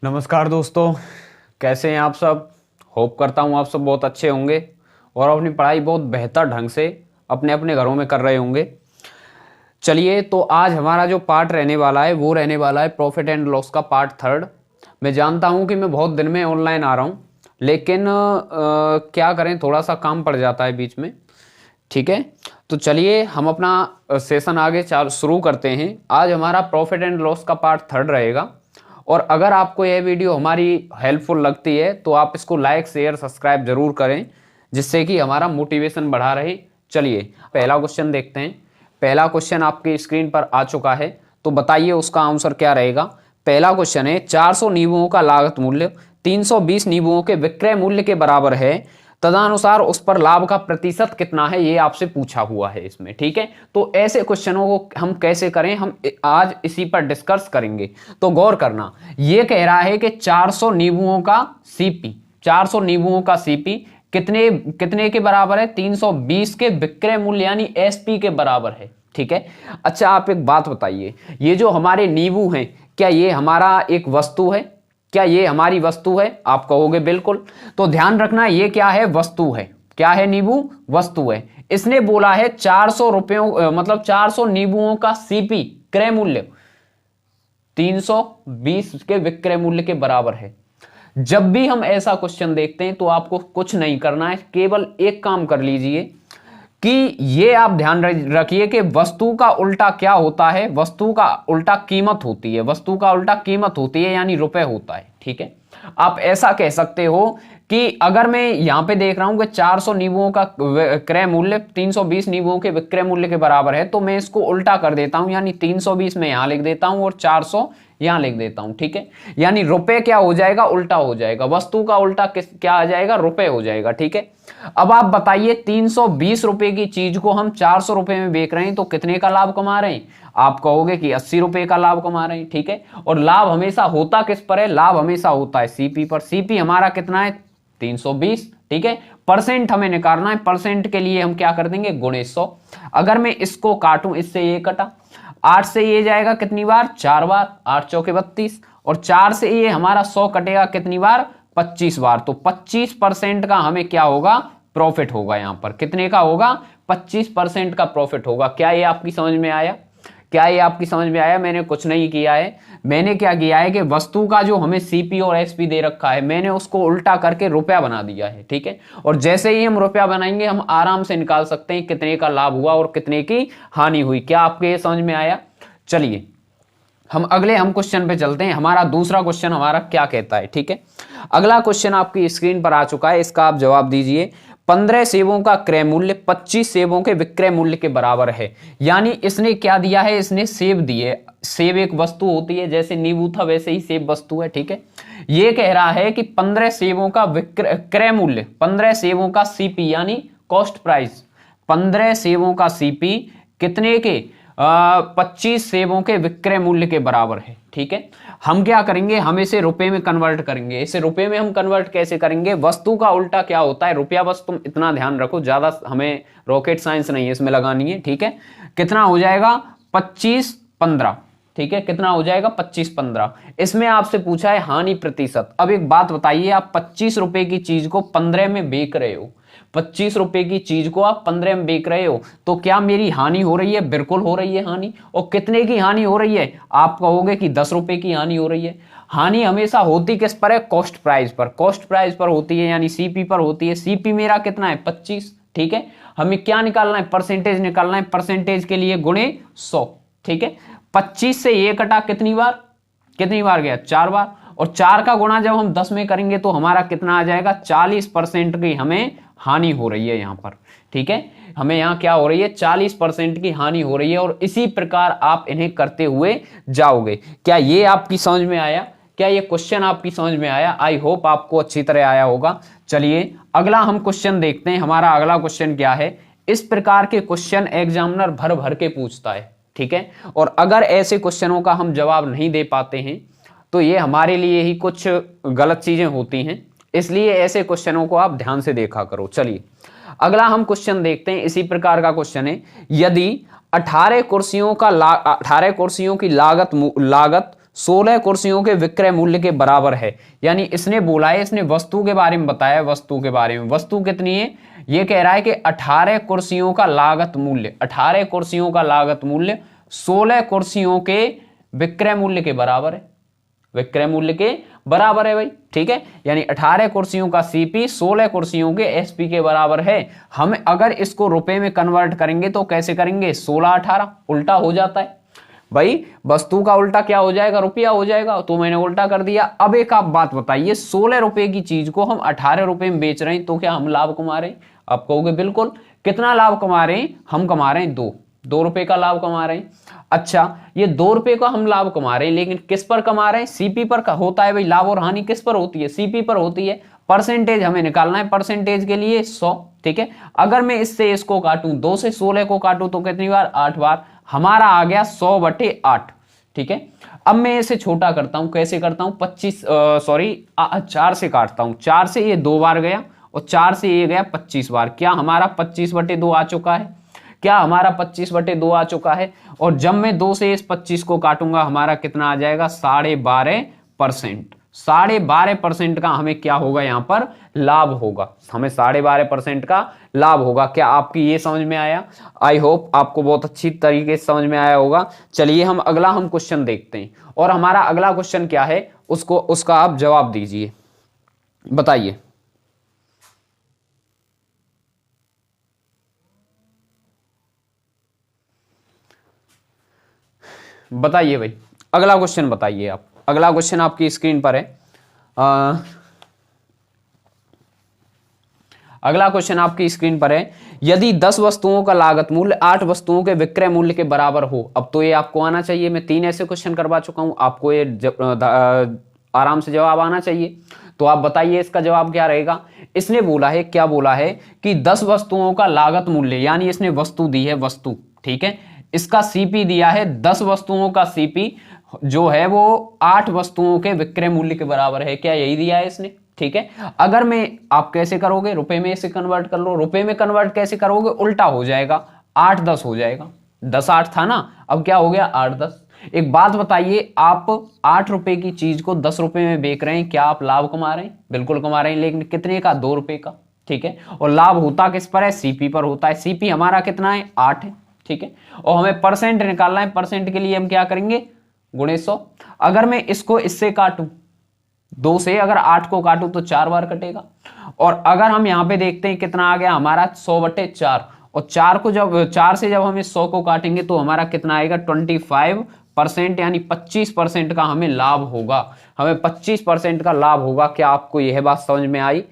नमस्कार दोस्तों, कैसे हैं आप सब। होप करता हूँ आप सब बहुत अच्छे होंगे और अपनी पढ़ाई बहुत बेहतर ढंग से अपने अपने घरों में कर रहे होंगे। चलिए, तो आज हमारा जो पार्ट रहने वाला है वो रहने वाला है प्रॉफिट एंड लॉस का पार्ट थर्ड। मैं जानता हूँ कि मैं बहुत दिन में ऑनलाइन आ रहा हूँ, लेकिन क्या करें, थोड़ा सा काम पड़ जाता है बीच में। ठीक है, तो चलिए हम अपना सेशन आगे शुरू करते हैं। आज हमारा प्रॉफिट एंड लॉस का पार्ट थर्ड रहेगा। और अगर आपको यह वीडियो हमारी हेल्पफुल लगती है तो आप इसको लाइक शेयर सब्सक्राइब जरूर करें, जिससे कि हमारा मोटिवेशन बढ़ा रहे। चलिए पहला क्वेश्चन देखते हैं। पहला क्वेश्चन आपकी स्क्रीन पर आ चुका है, तो बताइए उसका आंसर क्या रहेगा। पहला क्वेश्चन है, 400 नींबुओं का लागत मूल्य 320 नींबुओं के विक्रय मूल्य के बराबर है, तदनुसार उस पर लाभ का प्रतिशत कितना है, ये आपसे पूछा हुआ है इसमें। ठीक है, तो ऐसे क्वेश्चनों को हम कैसे करें, हम आज इसी पर डिस्कस करेंगे। तो गौर करना, ये कह रहा है कि 400 नींबुओं का सीपी, 400 नींबुओं का सीपी कितने कितने के बराबर है, 320 के विक्रय मूल्य यानी एसपी के बराबर है। ठीक है, अच्छा आप एक बात बताइए, ये जो हमारे नींबू हैं, क्या ये हमारा एक वस्तु है? क्या ये हमारी वस्तु है? आप कहोगे बिल्कुल। तो ध्यान रखना, ये क्या है? वस्तु है। क्या है? नींबू वस्तु है। इसने बोला है 400 रुपयों, मतलब 400 नींबुओं का सीपी क्रय मूल्य 320 के विक्रय मूल्य के बराबर है। जब भी हम ऐसा क्वेश्चन देखते हैं तो आपको कुछ नहीं करना है, केवल एक काम कर लीजिए कि ये आप ध्यान रखिए कि वस्तु का उल्टा क्या होता है? वस्तु का उल्टा कीमत होती है। वस्तु का उल्टा कीमत होती है यानी रुपए होता है। ठीक है, आप ऐसा कह सकते हो कि अगर मैं यहां पे देख रहा हूं कि 400 नींबुओं का क्रय मूल्य 320 नींबुओं के विक्रय मूल्य के बराबर है, तो मैं इसको उल्टा कर देता हूं, यानी 320 में यहां लिख देता हूं और 400 यहां लिख देता हूं। ठीक है, यानी रुपए क्या हो जाएगा? उल्टा हो जाएगा। वस्तु का उल्टा क्या आ जाएगा? रुपए हो जाएगा। ठीक है, अब आप बताइए, 320 रुपए की चीज को हम 400 रुपए में बेच रहे हैं, तो कितने का लाभ कमा रहे हैं? आप कहोगे कि 80 रुपए का लाभ कमा रहे हैं। ठीक है, और लाभ हमेशा होता किस पर है? लाभ हमेशा होता है सीपी पर। सीपी हमारा कितना है? 320। ठीक है, परसेंट हमें निकालना है। परसेंट के लिए हम क्या कर देंगे? गुणे 100। अगर मैं इसको काटूं, इससे ये कटा, 8 से ये जाएगा कितनी बार? 4 बार। 8 चौके 32, और 4 से ये हमारा 100 कटेगा कितनी बार? 25 बार। तो 25% का हमें क्या होगा? प्रॉफिट होगा। यहां पर कितने का होगा? 25% का प्रॉफिट होगा। क्या ये आपकी समझ में आया? क्या ये आपकी समझ में आया? मैंने कुछ नहीं किया है। मैंने क्या किया है कि वस्तु का जो हमें सीपी और एसपी दे रखा है, मैंने उसको उल्टा करके रुपया बना दिया है। ठीक है, और जैसे ही हम रुपया बनाएंगे, हम आराम से निकाल सकते हैं कितने का लाभ हुआ और कितने की हानि हुई। क्या आपके ये समझ में आया? चलिए हम क्वेश्चन पे चलते हैं। हमारा दूसरा क्वेश्चन हमारा क्या कहता है? ठीक है, अगला क्वेश्चन आपकी स्क्रीन पर आ चुका है, इसका आप जवाब दीजिए। 15 सेबों का क्रय मूल्य 25 सेबों के विक्रय मूल्य के बराबर है। यानी इसने क्या दिया है? इसने सेब दिए। सेब एक वस्तु होती है, जैसे नींबू था वैसे ही सेब वस्तु है। ठीक है, ये कह रहा है कि 15 सेबों का क्रय मूल्य, 15 सेबों का सीपी यानी कॉस्ट प्राइस, 15 सेबों का सीपी कितने के? 25 सेबों के विक्रय मूल्य के बराबर है। ठीक है, हम क्या करेंगे? हम इसे रुपए में कन्वर्ट करेंगे। इसे रुपए में हम कन्वर्ट कैसे करेंगे? वस्तु का उल्टा क्या होता है? रुपया। बस तुम इतना ध्यान रखो, ज्यादा हमें रॉकेट साइंस नहीं है इसमें लगानी है। ठीक है, कितना हो जाएगा? 25-15। ठीक है, कितना हो जाएगा? 25-15। इसमें आपसे पूछा है हानि प्रतिशत। अब एक बात बताइए, आप 25 रुपए की चीज को 15 में बेच रहे हो, 25 रुपए की चीज को आप 15 में बेच रहे हो, तो क्या मेरी हानि हो रही है? बिल्कुल हो रही है हानि। और कितने की हानि हो रही है? आप कहोगे कि 10 रुपए की हानि हो रही है। हानि हमेशा होती किस पर है? कॉस्ट प्राइस पर। कॉस्ट प्राइस पर होती है, यानी सीपी पर होती है। सीपी मेरा कितना है? 25। ठीक है, हमें क्या निकालना है? परसेंटेज निकालना है। परसेंटेज के लिए गुणे 100। ठीक है, 25 से ये कटा कितनी बार? कितनी बार गया? 4 बार। और 4 का गुणा जब हम 10 में करेंगे तो हमारा कितना आ जाएगा? 40% की हमें हानि हो रही है यहां पर। ठीक है, हमें यहां क्या हो रही है? 40% की हानि हो रही है। और इसी प्रकार आप इन्हें करते हुए जाओगे। क्या ये आपकी समझ में आया? क्या ये क्वेश्चन आपकी समझ में आया? आई होप आपको अच्छी तरह आया होगा। चलिए अगला हम क्वेश्चन देखते हैं। हमारा अगला क्वेश्चन क्या है? इस प्रकार के क्वेश्चन एग्जामिनर भर भर के पूछता है। ठीक है, और अगर ऐसे क्वेश्चनों का हम जवाब नहीं दे पाते हैं तो ये हमारे लिए ही कुछ गलत चीजें होती हैं। इसलिए ऐसे क्वेश्चनों को आप ध्यान से देखा करो। चलिए अगला हम क्वेश्चन देखते हैं। इसी प्रकार का क्वेश्चन है, यदि 18 कुर्सियों की लागत 16 कुर्सियों के विक्रय मूल्य के बराबर है। यानी इसने बोला है, इसने वस्तु के बारे में बताया, वस्तु के बारे में, वस्तु कितनी है, ये कह रहा है कि 18 कुर्सियों का लागत मूल्य, 18 कुर्सियों का लागत मूल्य 16 कुर्सियों के विक्रय मूल्य के बराबर है, विक्रय मूल्य के बराबर है भाई, ठीक है। यानी 18 कुर्सियों का सीपी 16 कुर्सियों के एसपी के बराबर है। हम अगर इसको रुपए में कन्वर्ट करेंगे तो कैसे करेंगे, 16-18 उल्टा हो जाता है भाई, वस्तु का उल्टा क्या हो जाएगा, रुपया हो जाएगा, तो मैंने उल्टा कर दिया। अब एक आप बात बताइए, 16 रुपए की चीज को हम 18 रुपए में बेच रहे हैं तो क्या हम लाभ कमा रहे हैं? आप कहोगे बिल्कुल। कितना लाभ कमा रहे हैं? हम कमा रहे हैं 2 रुपए का लाभ कमा रहे हैं। अच्छा, ये 2 रुपए का हम लाभ कमा रहे हैं, लेकिन किस पर कमा रहे हैं? सीपी पर होता है भाई, लाभ और हानि किस पर होती है? सीपी पर होती है। परसेंटेज हमें निकालना है, परसेंटेज के लिए 100, ठीक है। अगर मैं इससे इसको काटूं, 2 से 16 को काटूं तो कितनी बार? 8 बार। हमारा आ गया 100/8, ठीक है। अब मैं इसे छोटा करता हूं, कैसे करता हूं? 4 से काटता हूं, 4 से ये 2 बार गया और 4 से ये गया 25 बार। क्या हमारा 25/2 आ चुका है? क्या हमारा 25/2 आ चुका है? और जब मैं 2 से इस 25 को काटूंगा, हमारा कितना आ जाएगा? 12.5%। 12.5% का हमें क्या होगा? यहां पर लाभ होगा, हमें 12.5% का लाभ होगा। क्या आपकी ये समझ में आया? आई होप आपको बहुत अच्छी तरीके से समझ में आया होगा। चलिए हम अगला क्वेश्चन देखते हैं, और हमारा अगला क्वेश्चन क्या है उसका आप जवाब दीजिए, बताइए। बताइए भाई, अगला क्वेश्चन बताइए आप। अगला क्वेश्चन आपकी स्क्रीन पर है। अगला क्वेश्चन आपकी स्क्रीन पर है, यदि 10 वस्तुओं का लागत मूल्य 8 वस्तुओं के विक्रय मूल्य के बराबर हो। अब तो ये आपको आना चाहिए, मैं 3 ऐसे क्वेश्चन करवा चुका हूं, आपको ये आराम से जवाब आना चाहिए। तो आप बताइए इसका जवाब क्या रहेगा। इसने बोला है, क्या बोला है कि 10 वस्तुओं का लागत मूल्य, यानी इसने वस्तु दी है, वस्तु, ठीक है। इसका सीपी दिया है, 10 वस्तुओं का सीपी जो है वो 8 वस्तुओं के विक्रय मूल्य के बराबर है। क्या यही दिया है इसने? ठीक है। अगर मैं, आप कैसे करोगे, रुपए में इसे कन्वर्ट कर लो। रुपए में कन्वर्ट कैसे करोगे? उल्टा हो जाएगा, 8-10 हो जाएगा। 10-8 था ना, अब क्या हो गया? 8-10। एक बात बताइए, आप 8 रुपए की चीज को 10 रुपए में बेच रहे हैं, क्या आप लाभ कमा रहे हैं? बिल्कुल कमा रहे हैं, लेकिन कितने का? 2 रुपए का, ठीक है। और लाभ होता किस पर है? सीपी पर होता है। सीपी हमारा कितना है? 8 है, ठीक है। और हमें परसेंट निकालना है, परसेंट के लिए हम क्या करेंगे? गुणे 100। अगर मैं इसको इससे काटूं, 2 से अगर 8 को काटूं तो 4 बार कटेगा। और अगर हम यहां पे देखते हैं कितना आ गया हमारा? 100/4। और 4 को जब 4 से जब हम इस 100 को काटेंगे तो हमारा कितना आएगा? 25%, यानी 25% का हमें लाभ होगा। हमें 25% का लाभ होगा। क्या आपको यह बात समझ में आई?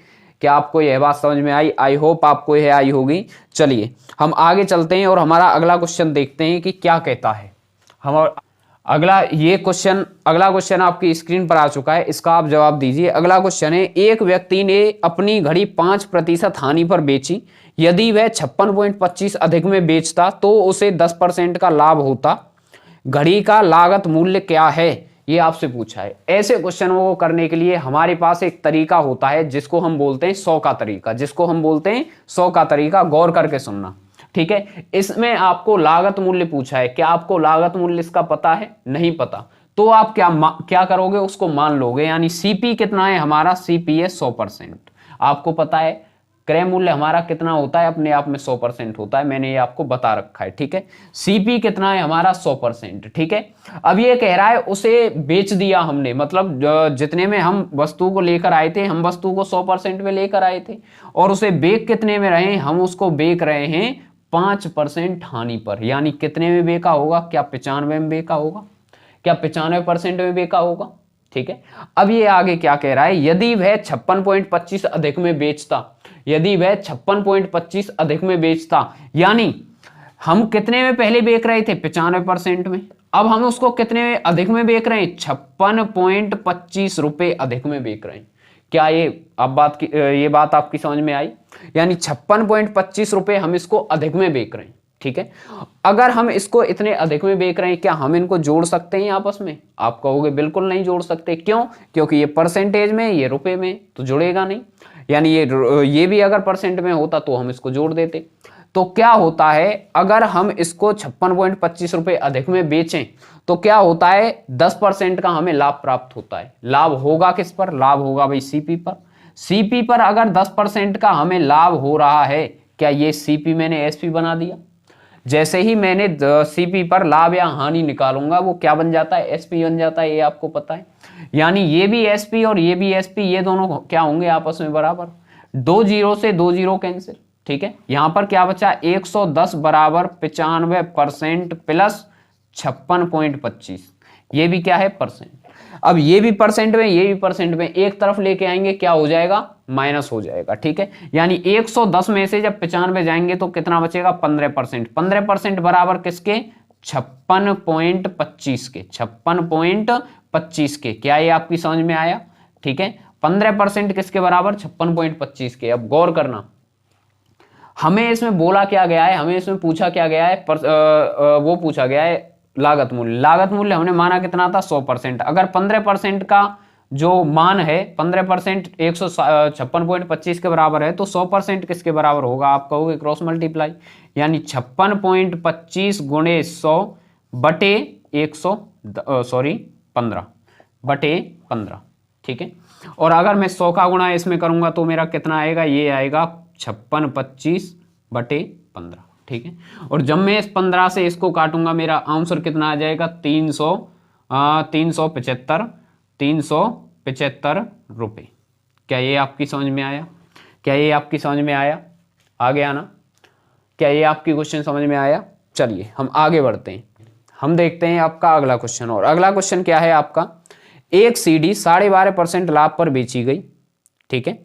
क्या आपको यह बात समझ में आई? आई होप आपको यह आई होगी। चलिए हम आगे चलते हैं और हमारा अगला क्वेश्चन देखते हैं कि क्या कहता है। हम अगला क्वेश्चन आपकी स्क्रीन पर आ चुका है, इसका आप जवाब दीजिए। अगला क्वेश्चन है, एक व्यक्ति ने अपनी घड़ी 5% हानि पर बेची। यदि वह 56.25 अधिक में बेचता तो उसे 10% का लाभ होता। घड़ी का लागत मूल्य क्या है? ये आपसे पूछा है। ऐसे क्वेश्चनों को करने के लिए हमारे पास एक तरीका होता है जिसको हम बोलते हैं 100 का तरीका, जिसको हम बोलते हैं 100 का तरीका। गौर करके सुनना, ठीक है। इसमें आपको लागत मूल्य पूछा है। क्या आपको लागत मूल्य इसका पता है? नहीं पता, तो आप क्या करोगे? उसको मान लोगे। यानी सीपी कितना है हमारा? सीपी है 100%। आपको पता है क्रय मूल्य हमारा कितना होता है? अपने आप में 100% होता है, मैंने ये आपको बता रखा है, ठीक है। सीपी कितना है हमारा? 100%, ठीक है। अब ये कह रहा है उसे बेच दिया हमने, मतलब जितने में हम वस्तु को लेकर आए थे, हम वस्तु को 100% में लेकर आए थे, और उसे बेच कितने में रहे? हम उसको बेच रहे हैं 5% हानि पर। यानी कितने में बेचा होगा? क्या 95 में बेचा होगा? क्या 95% में बेचा होगा? ठीक है। अब ये आगे क्या कह रहा है, यदि वह 56.25 अधिक में बेचता, यदि वह 56.25 अधिक में बेचता, यानी हम कितने में पहले बेच रहे थे? 95% में। अब हम उसको कितने में अधिक में बेच रहे हैं? 56.25 रुपए अधिक में बेच रहे हैं। क्या ये बात आपकी समझ में आई? यानी 56.25 रुपए हम इसको अधिक में बेच रहे हैं, ठीक है। अगर हम इसको इतने अधिक में बेच रहे हैं, क्या हम इनको जोड़ सकते हैं आपस में? आप कहोगे बिल्कुल नहीं जोड़ सकते। क्यों? क्योंकि ये परसेंटेज में, ये रुपए में, तो जुड़ेगा नहीं। यानी ये भी अगर परसेंट में होता तो हम इसको जोड़ देते। तो क्या होता है, अगर हम इसको 56.25 रुपए अधिक में बेचें तो क्या होता है, 10% का हमें लाभ प्राप्त होता है। लाभ होगा किस पर, लाभ होगा भाई सीपी पर। सीपी पर अगर 10% का हमें लाभ हो रहा है, क्या ये सीपी मैंने एसपी बना दिया। जैसे ही मैंने सीपी पर लाभ या हानि निकालूंगा वो क्या बन जाता है, एसपी बन जाता है, ये आपको पता है। यानी ये भी एसपी और ये भी एसपी, ये दोनों क्या होंगे आपस में बराबर। 2 जीरो से 2 जीरो कैंसिल, ठीक है। यहां पर क्या बचा, 110 बराबर 95% प्लस 56.25, ये भी क्या है परसेंट। अब ये भी परसेंट में, ये भी परसेंट में, एक तरफ लेके आएंगे क्या हो जाएगा, माइनस हो जाएगा, ठीक है। यानी 110 में से जब 95 जाएंगे तो कितना बचेगा, 15%। 15% बराबर किसके, 56.25 के, 56.25 के। क्या ये आपकी समझ में आया, ठीक है। 15% किसके बराबर, 56.25 के। अब गौर करना, हमें इसमें बोला क्या गया है, हमें इसमें पूछा क्या गया है, वो पूछा गया है लागत मूल्य। लागत मूल्य हमने माना कितना था, 100%। अगर 15% का जो मान है, 15% 156.25 के बराबर है, तो 100% किसके बराबर होगा, आप कहोगे क्रॉस मल्टीप्लाई। यानी 56.25 गुणे 100 बटे 15 बटे 15, ठीक है। और अगर मैं 100 का गुणा इसमें करूंगा तो मेरा कितना आएगा, ये आएगा 56.25 बटे 15, ठीक है। और जब मैं इस 15 से इसको काटूंगा मेरा आंसर कितना आ जाएगा, 375 रुपये। क्या ये आपकी समझ में आया, क्या ये आपकी समझ में आया, आ गया ना, क्या ये आपकी क्वेश्चन समझ में आया। चलिए हम आगे बढ़ते हैं, हम देखते हैं आपका अगला क्वेश्चन। और अगला क्वेश्चन क्या है आपका, एक सीडी 12.5% लाभ पर बेची गई, ठीक है।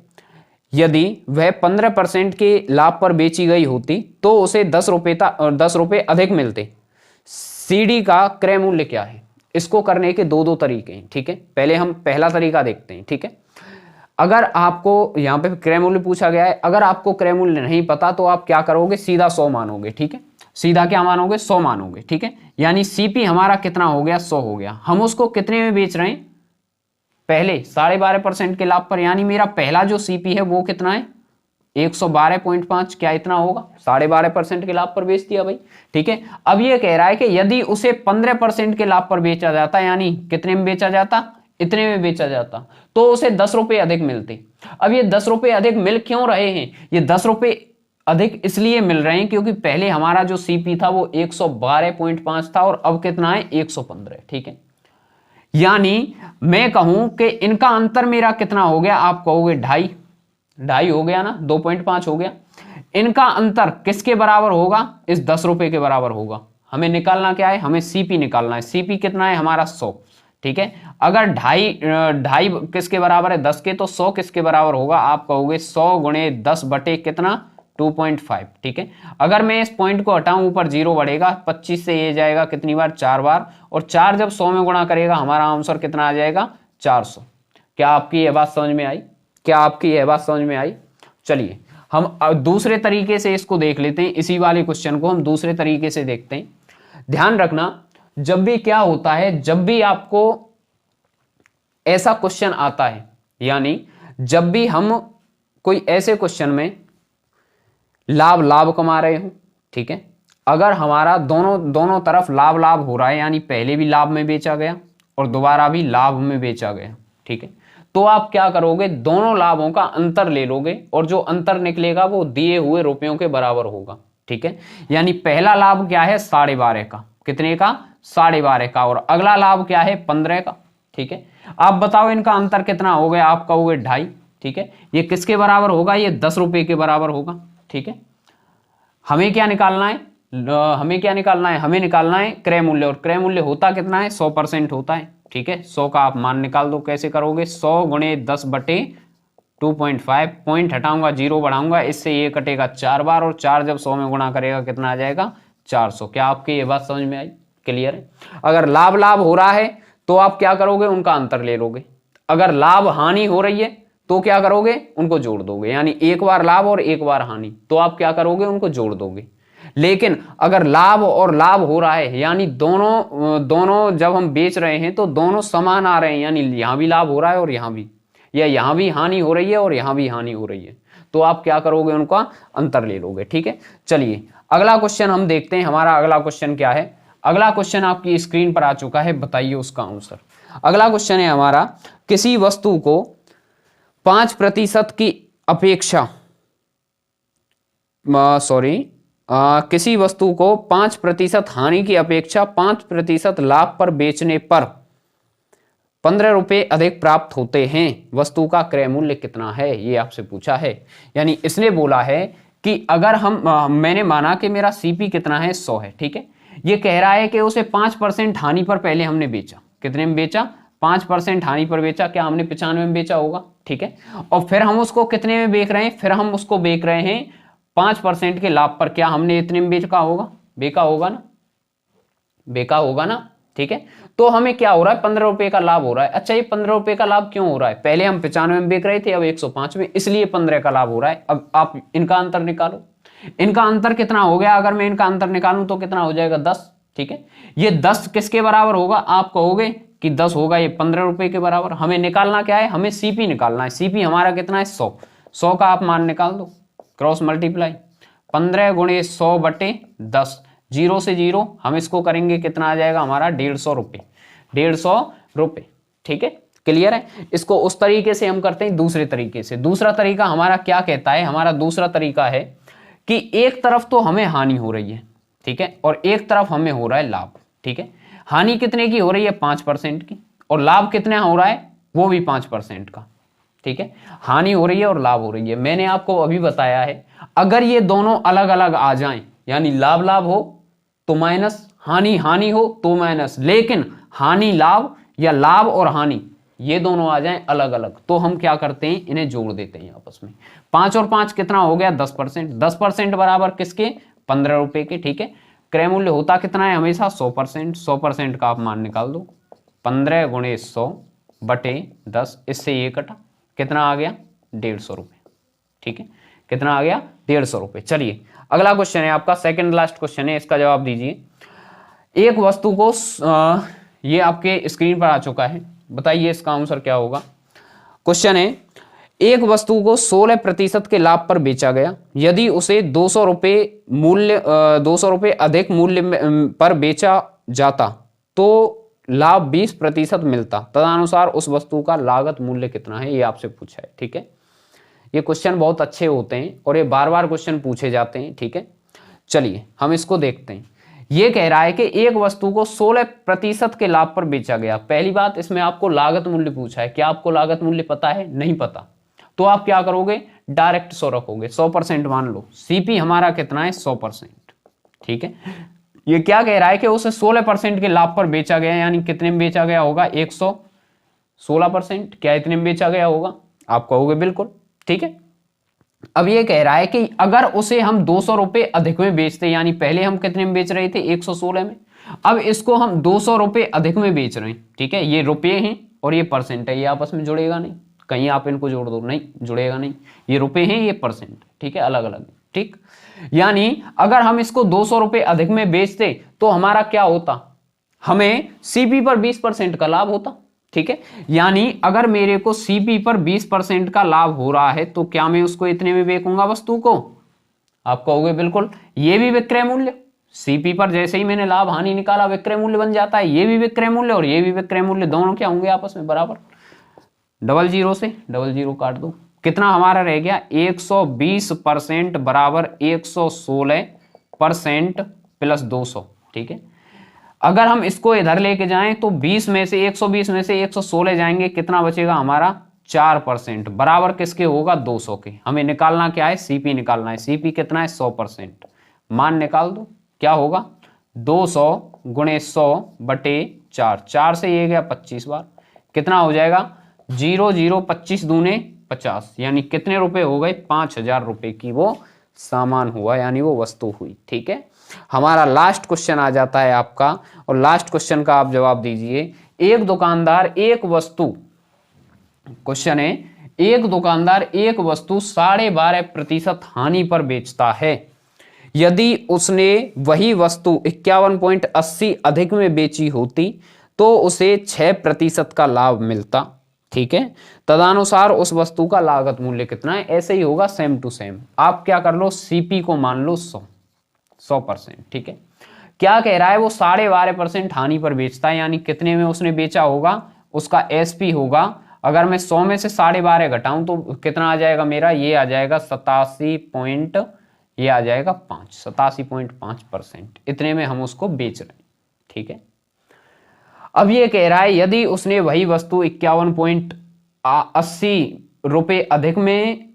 यदि वह 15% के लाभ पर बेची गई होती तो उसे 10 रुपये अधिक मिलते। सीडी का क्रय मूल्य क्या है। इसको करने के दो तरीके हैं, ठीक है। पहले हम पहला तरीका देखते हैं, ठीक है। अगर आपको यहां पे क्रय मूल्य पूछा गया है, अगर आपको क्रय मूल्य नहीं पता तो आप क्या करोगे, सीधा 100 मानोगे, ठीक है। सीधा क्या मानोगे, 100 मानोगे, ठीक है। यानी सीपी हमारा कितना हो गया, 100 हो गया। हम उसको कितने में बेच रहे हैं, पहले 12.5% के लाभ पर। यानी मेरा पहला जो सीपी है वो कितना है, 112.5, क्या इतना होगा, 12.5% के लाभ पर बेच दिया भाई, ठीक है। अब ये कह रहा है कि यदि उसे 15% के लाभ पर बेचा जाता, यानी कितने में बेचा जाता, इतने में बेचा जाता, तो उसे 10 रुपये अधिक मिलते। अब ये 10 रुपये अधिक मिल क्यों रहे हैं, ये 10 रुपये अधिक इसलिए मिल रहे हैं क्योंकि पहले हमारा जो सीपी था वो 112.5 था और अब कितना है, 115, ठीक है। यानी मैं कहूं कि इनका अंतर मेरा कितना हो गया, आप कहोगे 2.5 हो गया ना, 2.5 हो गया। इनका अंतर किसके बराबर होगा, इस 10 रुपए के बराबर होगा। हमें निकालना क्या है, हमें सीपी निकालना है। सीपी कितना है हमारा, 100, ठीक है। अगर 2.5 किसके बराबर है, 10 के, तो 100 किसके बराबर होगा, आप कहोगे 100 गुणे 10 बटे कितना, 2.5, ठीक है। अगर मैं इस पॉइंट को हटाऊं, ऊपर 0 बढ़ेगा, 25 से ये जाएगा कितनी बार, 4 बार, और 4 जब 100 में गुणा करेगा हमारा आंसर कितना आ जाएगा, 400। क्या आपकी यह बात समझ में आई, क्या आपकी यह बात समझ में आई। चलिए हम दूसरे तरीके से इसको देख लेते हैं, इसी वाले क्वेश्चन को हम दूसरे तरीके से देखते हैं। ध्यान रखना, जब भी क्या होता है, जब भी आपको ऐसा क्वेश्चन आता है, यानी जब भी हम कोई ऐसे क्वेश्चन में लाभ कमा रहे हो, ठीक है। अगर हमारा दोनों तरफ लाभ हो रहा है, यानी पहले भी लाभ में बेचा गया और दोबारा भी लाभ में बेचा गया, ठीक है, तो आप क्या करोगे, दोनों लाभों का अंतर ले लोगे और जो अंतर निकलेगा वो दिए हुए रुपयों के बराबर होगा, ठीक है। यानी पहला लाभ क्या है, 12.5 का, कितने का, 12.5 का, और अगला लाभ क्या है, 15 का, ठीक है। आप बताओ इनका अंतर कितना हो गया, आप कहोगे 2.5, ठीक है। ये किसके बराबर होगा, ये 10 रुपए के बराबर होगा, ठीक है। हमें क्या निकालना है, हमें निकालना है क्रय मूल्य, और क्रय मूल्य होता कितना है, 100% होता है, ठीक है। 100 का आप मान निकाल दो, कैसे करोगे, 100 गुणे 10 बटे 2.5, पॉइंट हटाऊंगा 0 बढ़ाऊंगा, इससे ये कटेगा 4 बार, और 4 जब 100 में गुणा करेगा कितना आ जाएगा, 400। क्या आपकी ये बात समझ में आई, क्लियर है। अगर लाभ हो रहा है तो आप क्या करोगे, उनका अंतर ले लोगे। अगर लाभ हानि हो रही है तो क्या करोगे, उनको जोड़ दोगे। यानी एक बार लाभ और एक बार हानि, तो आप क्या करोगे, उनको जोड़ दोगे। लेकिन अगर लाभ और लाभ हो रहा है, यानी दोनों जब हम बेच रहे हैं तो दोनों समान आ रहे हैं, यानी यहां भी लाभ हो रहा है और यहां भी, या यहां भी हानि हो रही है और यहां भी हानि हो रही है, तो आप क्या करोगे, उनका अंतर ले लोगे। ठीक है, चलिए अगला क्वेश्चन हम देखते हैं। हमारा अगला क्वेश्चन क्या है? अगला क्वेश्चन आपकी स्क्रीन पर आ चुका है, बताइए उसका आंसर। अगला क्वेश्चन है हमारा, किसी वस्तु को 5% की अपेक्षा किसी वस्तु को 5% हानि की अपेक्षा 5% लाभ पर बेचने पर 15 रुपए अधिक प्राप्त होते हैं। वस्तु का क्रय मूल्य कितना है, ये आपसे पूछा है। यानी इसने बोला है कि अगर मैंने माना कि मेरा सीपी कितना है, 100 है। ठीक है, ये कह रहा है कि उसे 5% हानि पर पहले हमने बेचा। कितने में बेचा? 5% हानि पर बेचा। क्या हमने 95 में बेचा होगा? ठीक है, और फिर हम उसको कितने में बेच रहे हैं? फिर हम उसको बेच रहे हैं 5% के लाभ पर। क्या हमने इतने में बेचा होगा? बेका होगा ना, बेका होगा ना। ठीक है, तो हमें क्या हो रहा है? 15 रुपए का लाभ हो रहा है। अच्छा, ये 15 रुपए का लाभ क्यों हो रहा है? पहले हम 95 में बेच रहे थे, अब 105 में, इसलिए 15 का लाभ हो रहा है। अब आप इनका अंतर निकालो। इनका अंतर कितना हो गया? अगर मैं इनका अंतर निकालूं तो कितना हो जाएगा? 10। ठीक है, ये 10 किसके बराबर होगा? आप कहोगे कि 10 होगा ये 15 रुपए के बराबर। हमें निकालना क्या है? हमें सीपी निकालना है। सीपी हमारा कितना है? 100। 100 का आप मान निकाल दो, क्रॉस मल्टीप्लाई 15 गुणे 100 बटे 10, 0 से 0 हम इसको करेंगे, कितना आ जाएगा हमारा? 150 रुपये। 150 रुपये। ठीक है, क्लियर है? इसको उस तरीके से हम करते हैं दूसरे तरीके से। दूसरा तरीका हमारा क्या कहता है? हमारा दूसरा तरीका है कि एक तरफ तो हमें हानि हो रही है, ठीक है, और एक तरफ हमें हो रहा है लाभ। ठीक है, हानि कितने की हो रही है? 5% की, और लाभ कितना हो रहा है? वो भी 5% का। ठीक है, हानि हो रही है और लाभ हो रही है। मैंने आपको अभी बताया है, अगर ये दोनों अलग अलग आ जाएं, यानी लाभ लाभ हो तो माइनस, हानि हानि हो तो माइनस, लेकिन हानि लाभ या लाभ और हानि ये दोनों आ जाएं अलग अलग, तो हम क्या करते हैं? इन्हें जोड़ देते हैं आपस में। 5 और 5 कितना हो गया? 10%। 10% बराबर किसके? 15 रुपए के। ठीक है, क्रय मूल्य होता कितना है हमेशा? 100%। 100% का आप मान निकाल दो, 15 गुणे 100 बटे 10, इससे ये कटा, कितना आ गया? 150 रुपये। ठीक है, कितना आ गया? 150 रुपये। चलिए अगला क्वेश्चन है आपका, सेकंड लास्ट क्वेश्चन है, इसका जवाब दीजिए। एक वस्तु को ये आपके स्क्रीन पर आ चुका है, बताइए इसका आंसर क्या होगा। क्वेश्चन है, एक वस्तु को 16% के लाभ पर बेचा गया। यदि उसे 200 रुपये अधिक मूल्य पर बेचा जाता तो लाभ 20% मिलता। तदनुसार उस वस्तु का लागत मूल्य कितना है, ये आपसे पूछा है। ठीक है, ये क्वेश्चन बहुत अच्छे होते हैं और ये बार बार क्वेश्चन पूछे जाते हैं। ठीक है, चलिए हम इसको देखते हैं। ये कह रहा है कि एक वस्तु को 16% के लाभ पर बेचा गया। पहली बात, इसमें आपको लागत मूल्य पूछा है। क्या आपको लागत मूल्य पता है? नहीं पता, तो आप क्या करोगे? डायरेक्ट 100 रखोगे, 100% मान लो। सीपी हमारा कितना है? 100%। ठीक है, ये क्या कह रहा है कि उसे 16% के लाभ पर बेचा गया, यानी कितने में बेचा गया होगा? 116%। क्या इतने में बेचा गया होगा? आप कहोगे बिल्कुल। ठीक है, अब ये कह रहा है कि अगर उसे हम 200 रुपये अधिक में बेचते, यानी पहले हम कितने में बेच रहे थे? 116 में, अब इसको हम 200 रुपये अधिक में बेच रहे हैं। ठीक है, ये रुपये हैं और ये परसेंट है, ये आपस में जुड़ेगा नहीं, कहीं आप इनको जोड़ दो, नहीं जुड़ेगा नहीं। ये रुपये हैं, ये परसेंट। ठीक है, अलग अलग। ठीक, यानी अगर हम इसको 200 रुपये अधिक में बेचते तो हमारा क्या होता? हमें सीपी पर 20% का लाभ होता। ठीक है, यानी अगर मेरे को सीपी पर 20% का लाभ हो रहा है तो क्या मैं उसको इतने में बेचूंगा वस्तु को? आप कहोगे बिल्कुल। ये भी विक्रय मूल्य, सीपी पर जैसे ही मैंने लाभ हानि निकाला विक्रय मूल्य बन जाता है। ये भी विक्रय मूल्य और ये भी विक्रय मूल्य, दोनों क्या होंगे आपस में? बराबर। 00 से 00 काट दो, कितना हमारा रह गया? 120% बराबर 116% प्लस 200। ठीक है, अगर हम इसको इधर लेके जाएं तो 20 में से 120 में से 116 जाएंगे, कितना बचेगा हमारा? 4%। बराबर किसके होगा? 200 के। हमें निकालना क्या है? सीपी निकालना है। सीपी कितना है? 100%। मान निकाल दो, क्या होगा? 200 गुणे 100 बटे 4, 4 से ये गया 25 बार, कितना हो जाएगा? 0 0 25 दूने 50, यानी कितने रुपए हो गए? 5000 रुपए की वो सामान हुआ, यानी वो वस्तु हुई। ठीक है, हमारा लास्ट क्वेश्चन आ जाता है आपका, और लास्ट क्वेश्चन का आप जवाब दीजिए। एक दुकानदार एक वस्तु, क्वेश्चन है, एक दुकानदार एक वस्तु 12.5% हानि पर बेचता है। यदि उसने वही वस्तु 51.80 अधिक में बेची होती तो उसे 6% का लाभ मिलता। ठीक है। तदनुसार उस वस्तु का लागत मूल्य कितना है, ऐसे ही होगा सेम टू सेम। आप क्या कर लो, सीपी को मान लो 100%। ठीक है। क्या कह रहा है, वो 12.5% हानि पर बेचता है, यानी कितने में उसने बेचा होगा, उसका एसपी होगा। अगर मैं 100 में से 12.5 घटाऊं तो कितना आ जाएगा मेरा, ये आ जाएगा 87 ये आ जाएगा 87.5%। इतने में हम उसको बेच रहे हैं। ठीक है। अब ये कह रहा है यदि उसने वही वस्तु 51.80 रुपए अधिक में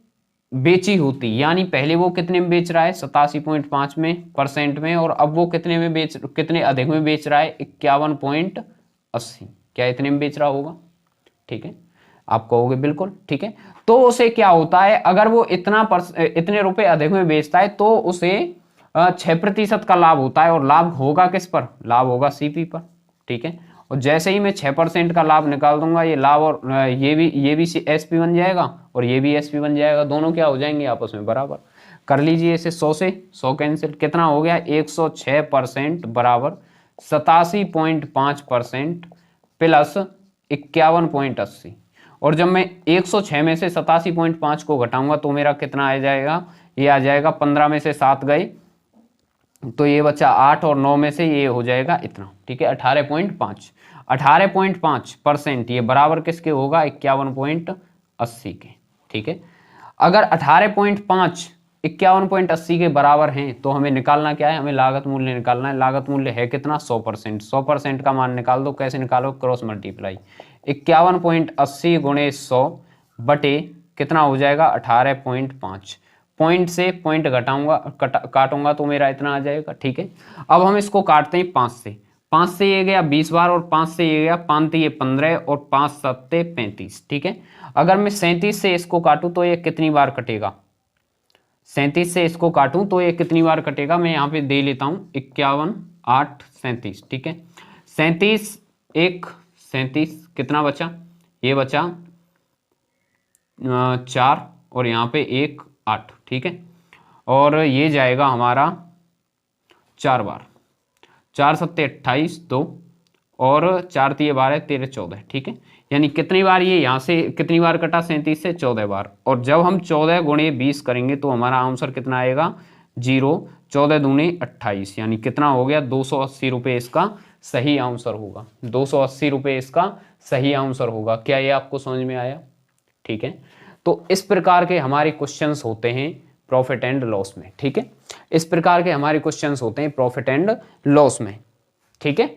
बेची होती, यानी पहले वो कितने में बेच रहा है 87.5 में % में, और अब वो कितने अधिक में बेच रहा है 51.80, क्या इतने में बेच रहा होगा। ठीक है, आप कहोगे बिल्कुल। ठीक है, तो उसे क्या होता है, अगर वो इतने रुपए अधिक में बेचता है तो उसे 6% का लाभ होता है, और लाभ होगा किस पर, लाभ होगा सीपी पर। ठीक है, और जैसे ही मैं 6% का लाभ निकाल दूंगा, ये लाभ और ये भी एसपी बन जाएगा और ये भी एसपी बन जाएगा, दोनों क्या हो जाएंगे आपस में बराबर। कर लीजिए इसे, 100 से 100 कैंसिल, कितना हो गया 106% बराबर 87.5% प्लस 51.80। और जब मैं 106 में से 87.5 को घटाऊंगा तो मेरा कितना आ जाएगा, ये आ जाएगा 15 में से 7 गए तो ये बचा 8, और 9 में से ये हो जाएगा इतना। ठीक है, 18.5% ये बराबर किसके होगा 51.80 के। ठीक है, अगर 18.5 51.80 के बराबर हैं तो हमें निकालना क्या है, हमें लागत मूल्य निकालना है। लागत मूल्य है कितना 100%। 100% का मान निकाल दो, कैसे निकालो, क्रॉस मल्टीप्लाई। 51.80 गुणे 100 बटे कितना हो जाएगा 18.5। पॉइंट से पॉइंट घटाऊंगा काटूंगा तो मेरा इतना आ जाएगा। ठीक है, अब हम इसको काटते हैं 5 से। 5 से ये गया 20 बार, और 5 से ये गया 5 ये 15, और 5 7 35। ठीक है, अगर मैं 37 से इसको काटूं तो ये कितनी बार कटेगा, 37 से इसको काटूं तो ये कितनी बार कटेगा, मैं यहाँ पे दे लेता हूं 51 8 37। ठीक है, 37 1 37 कितना बचा, ये बचा 4, और यहाँ पे 1 8। ठीक है, और ये जाएगा हमारा 4 बार, 4 7 28 2, और 4 3 12 13 14। ठीक है, यानी कितनी बार ये यहाँ से कितनी बार कटा 37 से 14 बार। और जब हम 14 गुणे 20 करेंगे तो हमारा आंसर कितना आएगा 0, 14 दूने 28, यानी कितना हो गया 280 रुपये इसका सही आंसर होगा। 280 रुपये इसका सही आंसर होगा। क्या ये आपको समझ में आया। ठीक है, तो इस प्रकार के हमारे क्वेश्चंस होते हैं प्रॉफिट एंड लॉस में। ठीक है, इस प्रकार के हमारे क्वेश्चंस होते हैं प्रॉफिट एंड लॉस में। ठीक है,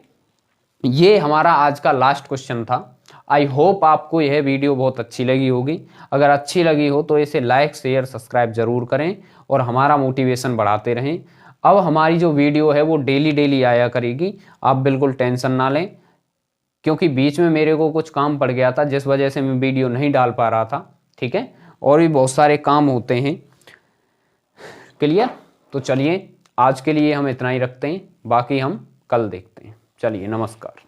ये हमारा आज का लास्ट क्वेश्चन था। आई होप आपको यह वीडियो बहुत अच्छी लगी होगी। अगर अच्छी लगी हो तो इसे लाइक शेयर सब्सक्राइब जरूर करें और हमारा मोटिवेशन बढ़ाते रहें। अब हमारी जो वीडियो है वो डेली आया करेगी, आप बिल्कुल टेंशन ना लें, क्योंकि बीच में मेरे को कुछ काम पड़ गया था जिस वजह से मैं वीडियो नहीं डाल पा रहा था। ठीक है, और भी बहुत सारे काम होते हैं। क्लियर, तो चलिए आज के लिए हम इतना ही रखते हैं, बाकी हम कल देखते हैं। चलिए, नमस्कार।